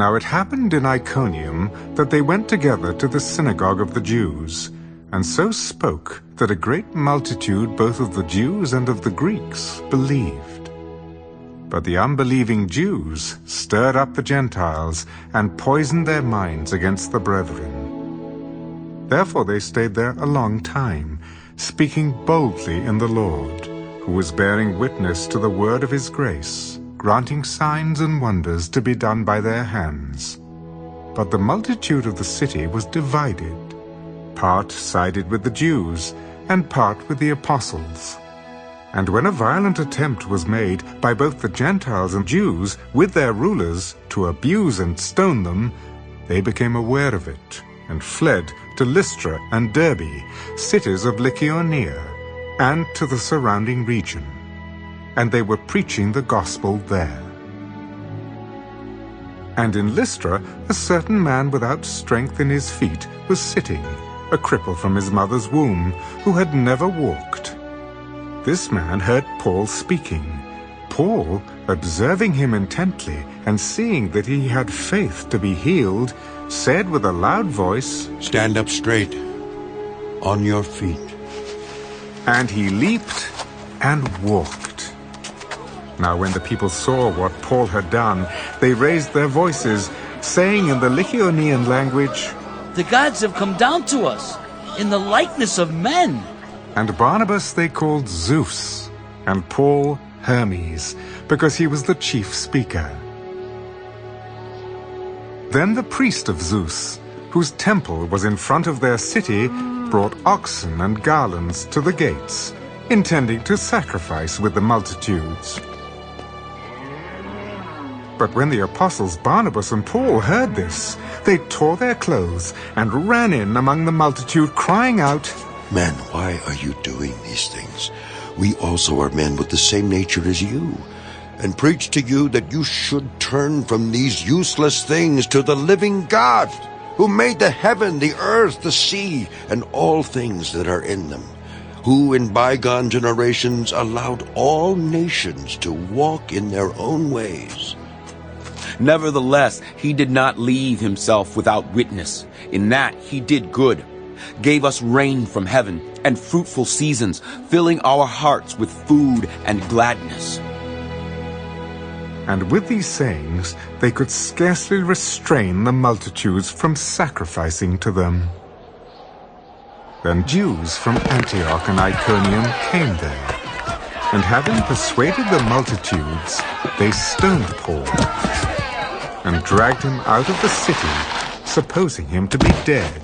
Now it happened in Iconium that they went together to the synagogue of the Jews, and so spoke that a great multitude both of the Jews and of the Greeks believed. But the unbelieving Jews stirred up the Gentiles and poisoned their minds against the brethren. Therefore they stayed there a long time, speaking boldly in the Lord, who was bearing witness to the word of his grace, granting signs and wonders to be done by their hands. But the multitude of the city was divided. Part sided with the Jews, and part with the apostles. And when a violent attempt was made by both the Gentiles and Jews with their rulers to abuse and stone them, they became aware of it, and fled to Lystra and Derbe, cities of Lycaonia, and to the surrounding region. And they were preaching the gospel there. And in Lystra a certain man without strength in his feet was sitting, a cripple from his mother's womb, who had never walked. This man heard Paul speaking. Paul, observing him intently, and seeing that he had faith to be healed, said with a loud voice, "Stand up straight, on your feet." And he leaped and walked. Now when the people saw what Paul had done, they raised their voices, saying in the Lycaonian language, "The gods have come down to us in the likeness of men." And Barnabas they called Zeus, and Paul Hermes, because he was the chief speaker. Then the priest of Zeus, whose temple was in front of their city, brought oxen and garlands to the gates, intending to sacrifice with the multitudes. But when the apostles Barnabas and Paul heard this, they tore their clothes and ran in among the multitude, crying out, "Men, why are you doing these things? We also are men with the same nature as you, and preach to you that you should turn from these useless things to the living God, who made the heaven, the earth, the sea, and all things that are in them, who in bygone generations allowed all nations to walk in their own ways. Nevertheless, he did not leave himself without witness. In that he did good, gave us rain from heaven and fruitful seasons, filling our hearts with food and gladness." And with these sayings they could scarcely restrain the multitudes from sacrificing to them. Then Jews from Antioch and Iconium came there, and having persuaded the multitudes, they stoned Paul, and dragged him out of the city, supposing him to be dead.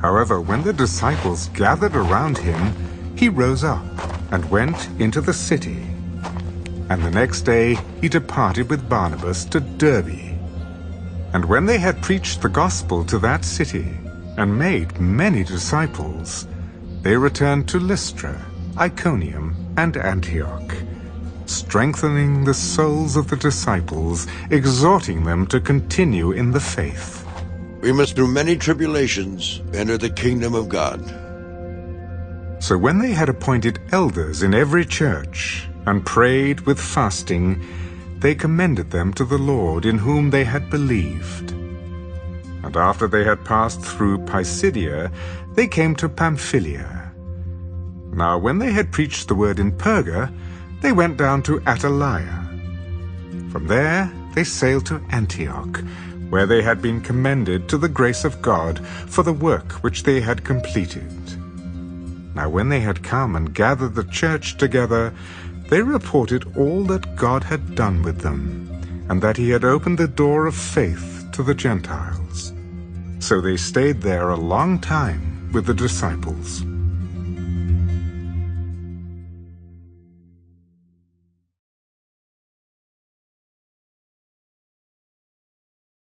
However, when the disciples gathered around him, he rose up and went into the city. And the next day he departed with Barnabas to Derbe. And when they had preached the gospel to that city, and made many disciples, they returned to Lystra, Iconium, and Antioch, strengthening the souls of the disciples, exhorting them to continue in the faith. We must through many tribulations enter the kingdom of God. So when they had appointed elders in every church, and prayed with fasting, they commended them to the Lord, in whom they had believed. And after they had passed through Pisidia, they came to Pamphylia. Now when they had preached the word in Perga, they went down to Attalia. From there they sailed to Antioch, where they had been commended to the grace of God for the work which they had completed. Now when they had come and gathered the church together, they reported all that God had done with them, and that he had opened the door of faith to the Gentiles. So they stayed there a long time with the disciples.